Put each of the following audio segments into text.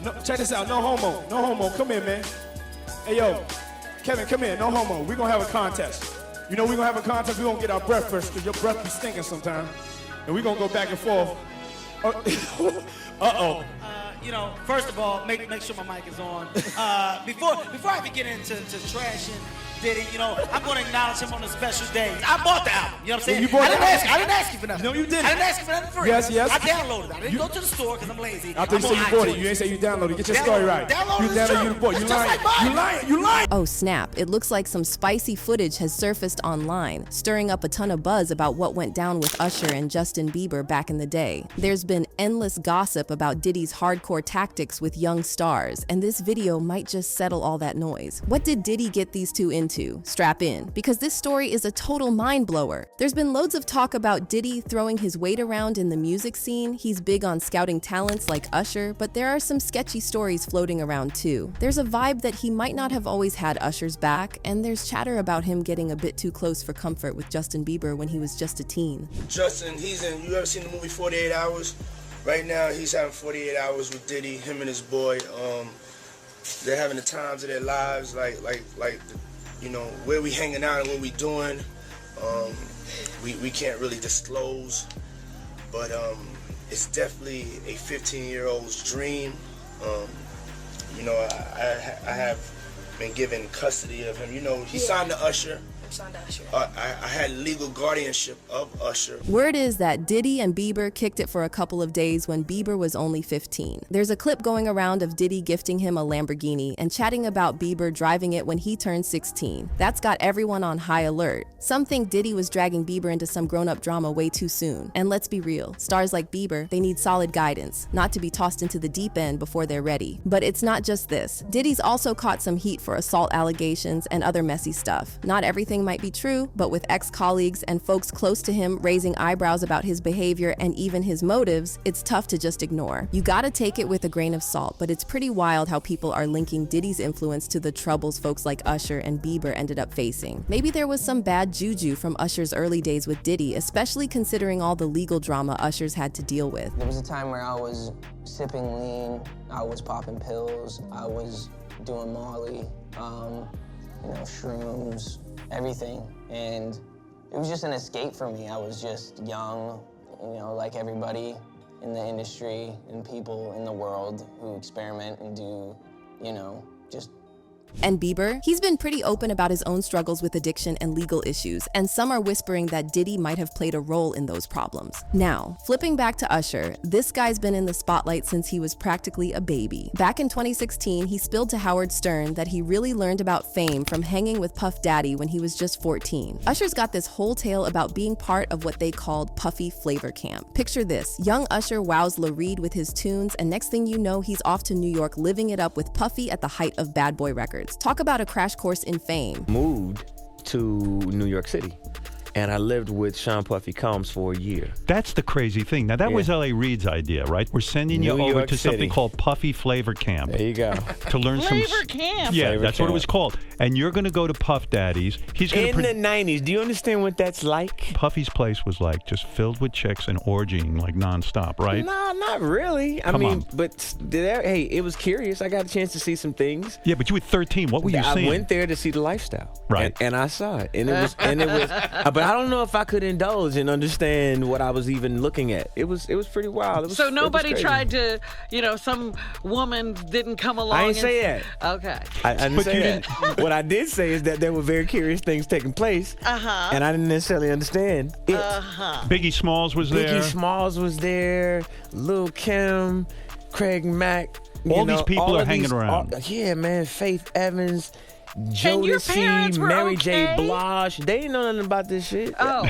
No, check this out. No homo. No homo. Come here, man. Hey, yo. Kevin, come here. No homo. We're going to have a contest. You know we're going to have a contest. We're going to get our breath first because your breath be stinking sometimes. And we're going to go back and forth. Uh-oh. You know, first of all, make sure my mic is on. Before I even get into trashing Diddy, you know, I'm going to acknowledge him on a special day. I bought the album, you know what I'm saying? You bought I didn't ask you for nothing. No, you didn't. I didn't ask you for nothing free. Yes. I downloaded it. I didn't go to the store because I'm lazy. I thought you said you bought it. You ain't say you downloaded it. Get your story right. You downloaded, you bought it. You lying. Oh snap, it looks like some spicy footage has surfaced online, stirring up a ton of buzz about what went down with Usher and Justin Bieber back in the day. There's been endless gossip about Diddy's hardcore tactics with young stars, and this video might just settle all that noise. What did Diddy get these two into? Strap in, because this story is a total mind blower. There's been loads of talk about Diddy throwing his weight around in the music scene. He's big on scouting talents like Usher, but there are some sketchy stories floating around too. There's a vibe that he might not have always had Usher's back, and there's chatter about him getting a bit too close for comfort with Justin Bieber when he was just a teen. Justin, you ever seen the movie 48 Hours? Right now, he's having 48 hours with Diddy, him and his boy. They're having the times of their lives, like you know, where we hanging out and what we doing. We can't really disclose, but it's definitely a 15-year-old's dream. You know, I have been given custody of him. You know, he signed to Usher. I had legal guardianship of Usher. Word is that Diddy and Bieber kicked it for a couple of days when Bieber was only 15. There's a clip going around of Diddy gifting him a Lamborghini and chatting about Bieber driving it when he turned 16. That's got everyone on high alert. Some think Diddy was dragging Bieber into some grown-up drama way too soon. And let's be real, stars like Bieber, they need solid guidance, not to be tossed into the deep end before they're ready. But it's not just this. Diddy's also caught some heat for assault allegations and other messy stuff. Not everything might be true, but with ex-colleagues and folks close to him raising eyebrows about his behavior and even his motives, it's tough to just ignore. You gotta take it with a grain of salt, but it's pretty wild how people are linking Diddy's influence to the troubles folks like Usher and Bieber ended up facing. Maybe there was some bad juju from Usher's early days with Diddy, especially considering all the legal drama Usher's had to deal with. There was a time where I was sipping lean, I was popping pills, I was doing Molly, you know, shrooms, everything, and it was just an escape for me. I was just young, you know, like everybody in the industry and people in the world who experiment and do, you know, just. And Bieber? He's been pretty open about his own struggles with addiction and legal issues, and some are whispering that Diddy might have played a role in those problems. Now, flipping back to Usher, this guy's been in the spotlight since he was practically a baby. Back in 2016, he spilled to Howard Stern that he really learned about fame from hanging with Puff Daddy when he was just 14. Usher's got this whole tale about being part of what they called Puffy Flavor Camp. Picture this, young Usher wows Lil Reed with his tunes, and next thing you know, he's off to New York living it up with Puffy at the height of Bad Boy Records. Talk about a crash course in fame. Moved to New York City, and I lived with Sean Puffy Combs for a year. That's the crazy thing. Now, that was L.A. Reid's idea, right? We're sending you over to something called Puffy Flavor Camp. There you go. To learn Flavor Camp. Yeah, Flavor that's Camp. what it was called. And you're going to go to Puff Daddy's. He's going In the 90s, do you understand what that's like? Puffy's place was like just filled with chicks and orgying like nonstop, right? No, not really. I Come mean, on. but hey, it was curious. I got a chance to see some things. Yeah, but you were 13. What were you seeing? I went there to see the lifestyle, right? And I saw it, and it was, but I don't know if I could indulge and understand what I was even looking at. It was pretty wild. So nobody tried to, you know, some woman didn't come along. I didn't say that. Okay. I didn't say that. What I did say is that there were very curious things taking place, and I didn't necessarily understand it. Biggie Smalls was there. Biggie Smalls was there. Lil' Kim, Craig Mack. All these people are hanging around. Yeah, man. Faith Evans. And your parents Jodeci, were Mary okay? J. Blige. They didn't know nothing about this shit. Oh.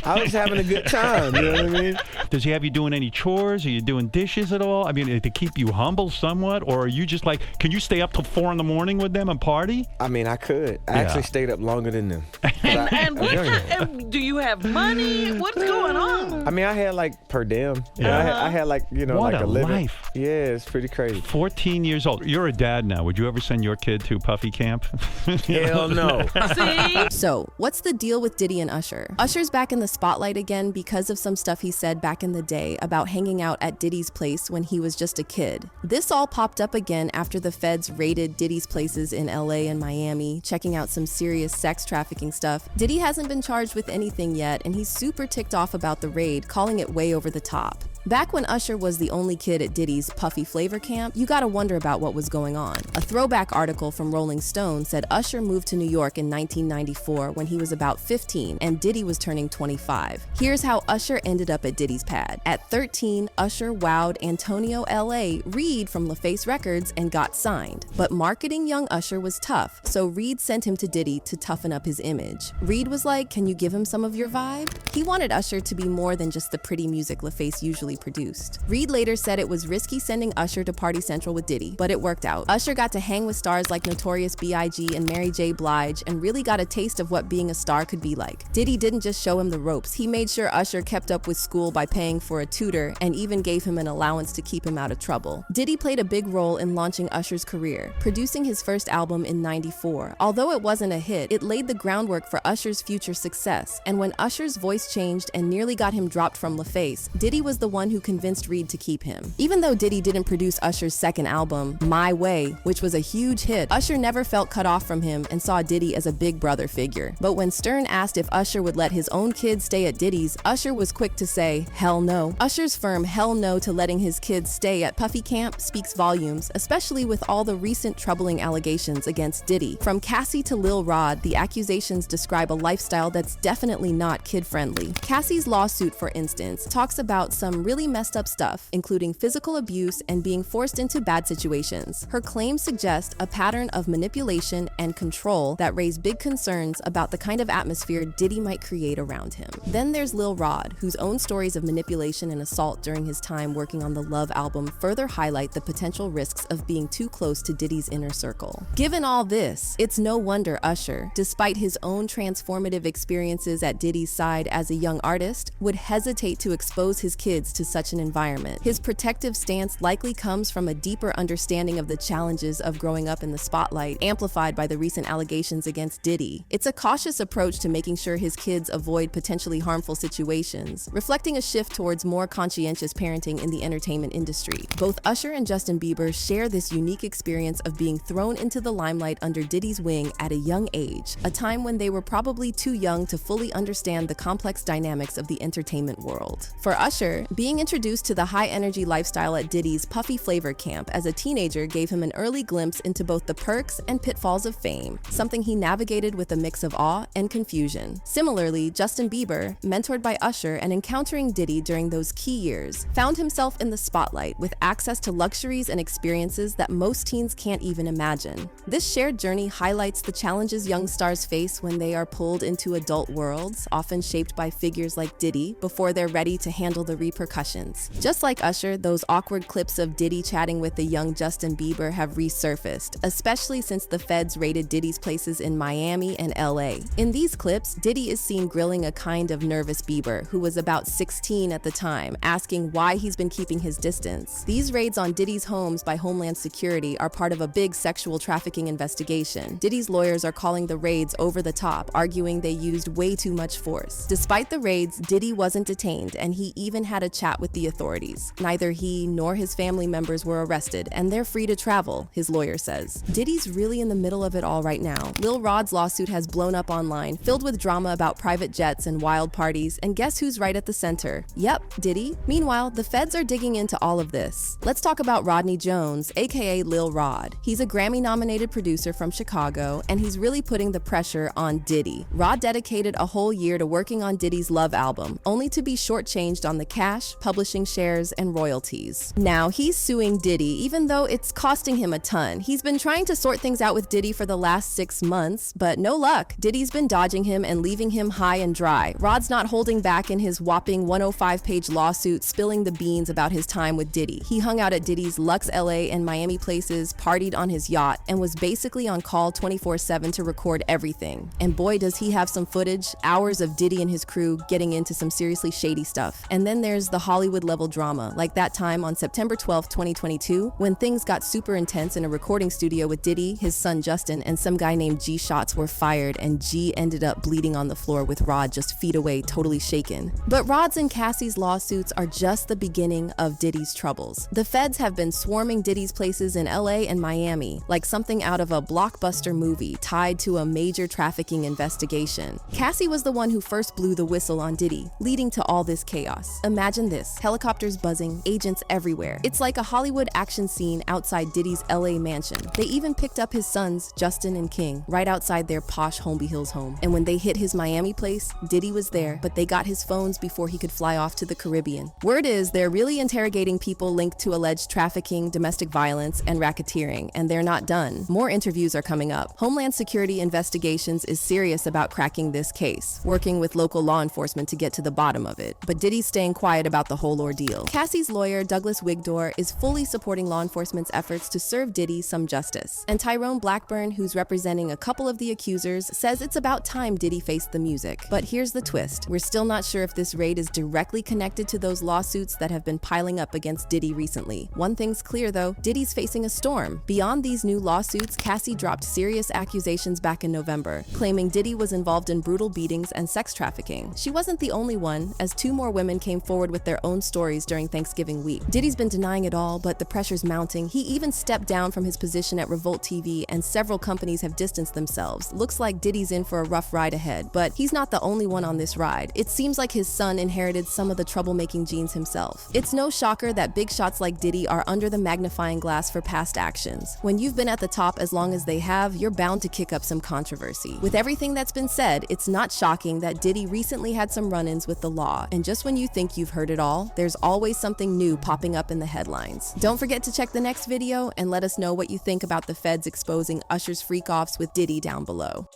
I was having a good time. You know what I mean? Does he have you doing any chores? Are you doing dishes at all? I mean, to keep you humble somewhat? Or are you just like, can you stay up till 4 in the morning with them and party? I mean, I could. I actually stayed up longer than them. And do you have money? What's going on? I mean, I had like per diem. Yeah. I had like, you know, What like a living. life. Yeah, it's pretty crazy. 14 years old. You're a dad now. Would you ever send your kid to Puffy Camp? Hell no. See? So, what's the deal with Diddy and Usher? Usher's back in the spotlight again because of some stuff he said back in the day about hanging out at Diddy's place when he was just a kid. This all popped up again after the feds raided Diddy's places in LA and Miami, checking out some serious sex trafficking stuff. Diddy hasn't been charged with anything yet, and he's super ticked off about the raid, calling it way over the top. Back when Usher was the only kid at Diddy's Puffy Flavor camp, you gotta wonder about what was going on. A throwback article from Rolling Stone said Usher moved to New York in 1994 when he was about 15 and Diddy was turning 25. Here's how Usher ended up at Diddy's pad. At 13, Usher wowed Antonio L.A. Reid from LaFace Records and got signed. But marketing young Usher was tough, so Reid sent him to Diddy to toughen up his image. Reid was like, "Can you give him some of your vibe?" He wanted Usher to be more than just the pretty music LaFace usually produced. Reid later said it was risky sending Usher to Party Central with Diddy, but it worked out. Usher got to hang with stars like Notorious B.I.G. and Mary J. Blige and really got a taste of what being a star could be like. Diddy didn't just show him the ropes, he made sure Usher kept up with school by paying for a tutor and even gave him an allowance to keep him out of trouble. Diddy played a big role in launching Usher's career, producing his first album in '94. Although it wasn't a hit, it laid the groundwork for Usher's future success, and when Usher's voice changed and nearly got him dropped from LaFace, Diddy was the one who convinced Reid to keep him. Even though Diddy didn't produce Usher's second album, My Way, which was a huge hit, Usher never felt cut off from him and saw Diddy as a big brother figure. But when Stern asked if Usher would let his own kids stay at Diddy's, Usher was quick to say, hell no. Usher's firm hell no to letting his kids stay at Puffy Camp speaks volumes, especially with all the recent troubling allegations against Diddy. From Cassie to Lil Rod, the accusations describe a lifestyle that's definitely not kid-friendly. Cassie's lawsuit, for instance, talks about some really messed up stuff, including physical abuse and being forced into bad situations. Her claims suggest a pattern of manipulation and control that raise big concerns about the kind of atmosphere Diddy might create around him. Then there's Lil Rod, whose own stories of manipulation and assault during his time working on the Love album further highlight the potential risks of being too close to Diddy's inner circle. Given all this, it's no wonder Usher, despite his own transformative experiences at Diddy's side as a young artist, would hesitate to expose his kids to such an environment. His protective stance likely comes from a deeper understanding of the challenges of growing up in the spotlight, amplified by the recent allegations against Diddy. It's a cautious approach to making sure his kids avoid potentially harmful situations, reflecting a shift towards more conscientious parenting in the entertainment industry. Both Usher and Justin Bieber share this unique experience of being thrown into the limelight under Diddy's wing at a young age, a time when they were probably too young to fully understand the complex dynamics of the entertainment world. For Usher, being introduced to the high-energy lifestyle at Diddy's Puffy Flavor camp as a teenager gave him an early glimpse into both the perks and pitfalls of fame, something he navigated with a mix of awe and confusion. Similarly, Justin Bieber, mentored by Usher and encountering Diddy during those key years, found himself in the spotlight with access to luxuries and experiences that most teens can't even imagine. This shared journey highlights the challenges young stars face when they are pulled into adult worlds, often shaped by figures like Diddy, before they're ready to handle the repercussions. Just like Usher, those awkward clips of Diddy chatting with the young Justin Bieber have resurfaced, especially since the feds raided Diddy's places in Miami and LA. In these clips, Diddy is seen grilling a kind of nervous Bieber, who was about 16 at the time, asking why he's been keeping his distance. These raids on Diddy's homes by Homeland Security are part of a big sexual trafficking investigation. Diddy's lawyers are calling the raids over the top, arguing they used way too much force. Despite the raids, Diddy wasn't detained, and he even had a chat with the authorities. Neither he nor his family members were arrested, and they're free to travel, his lawyer says. Diddy's really in the middle of it all right now. Lil Rod's lawsuit has blown up online, filled with drama about private jets and wild parties, and guess who's right at the center? Yep, Diddy. Meanwhile, the feds are digging into all of this. Let's talk about Rodney Jones, aka Lil Rod. He's a Grammy-nominated producer from Chicago, and he's really putting the pressure on Diddy. Rod dedicated a whole year to working on Diddy's Love album, only to be shortchanged on the cash, publishing shares, and royalties. Now, he's suing Diddy, even though it's costing him a ton. He's been trying to sort things out with Diddy for the last 6 months, but no luck. Diddy's been dodging him and leaving him high and dry. Rod's not holding back in his whopping 105-page lawsuit, spilling the beans about his time with Diddy. He hung out at Diddy's Lux LA and Miami places, partied on his yacht, and was basically on call 24/7 to record everything. And boy, does he have some footage, hours of Diddy and his crew getting into some seriously shady stuff. And then there's the Hollywood-level drama, like that time on September 12, 2022, when things got super intense in a recording studio with Diddy, his son Justin, and some guy named G shots were fired, and G ended up bleeding on the floor with Rod just feet away, totally shaken. But Rod's and Cassie's lawsuits are just the beginning of Diddy's troubles. The feds have been swarming Diddy's places in LA and Miami, like something out of a blockbuster movie tied to a major trafficking investigation. Cassie was the one who first blew the whistle on Diddy, leading to all this chaos. Imagine this: helicopters buzzing, agents everywhere. It's like a Hollywood action scene outside Diddy's LA mansion. They even picked up his sons, Justin and King, right outside their posh Holmby Hills home. And when they hit his Miami place, Diddy was there, but they got his phones before he could fly off to the Caribbean. Word is they're really interrogating people linked to alleged trafficking, domestic violence, and racketeering, and they're not done. More interviews are coming up. Homeland Security Investigations is serious about cracking this case, working with local law enforcement to get to the bottom of it. But Diddy's staying quiet about the whole ordeal. Cassie's lawyer, Douglas Wigdor, is fully supporting law enforcement's efforts to serve Diddy some justice. And Tyrone Blackburn, who's representing a couple of the accusers, says it's about time Diddy faced the music. But here's the twist: we're still not sure if this raid is directly connected to those lawsuits that have been piling up against Diddy recently. One thing's clear though, Diddy's facing a storm. Beyond these new lawsuits, Cassie dropped serious accusations back in November, claiming Diddy was involved in brutal beatings and sex trafficking. She wasn't the only one, as 2 more women came forward with their own stories during Thanksgiving week. Diddy's been denying it all, but the pressure's mounting. He even stepped down from his position at Revolt TV, and several companies have distanced themselves. Looks like Diddy's in for a rough ride ahead, but he's not the only one on this ride. It seems like his son inherited some of the troublemaking genes himself. It's no shocker that big shots like Diddy are under the magnifying glass for past actions. When you've been at the top as long as they have, you're bound to kick up some controversy. With everything that's been said, it's not shocking that Diddy recently had some run-ins with the law, and just when you think you've heard it all, there's always something new popping up in the headlines. Don't forget to check the next video and let us know what you think about the feds exposing Usher's freak-offs with Diddy down below.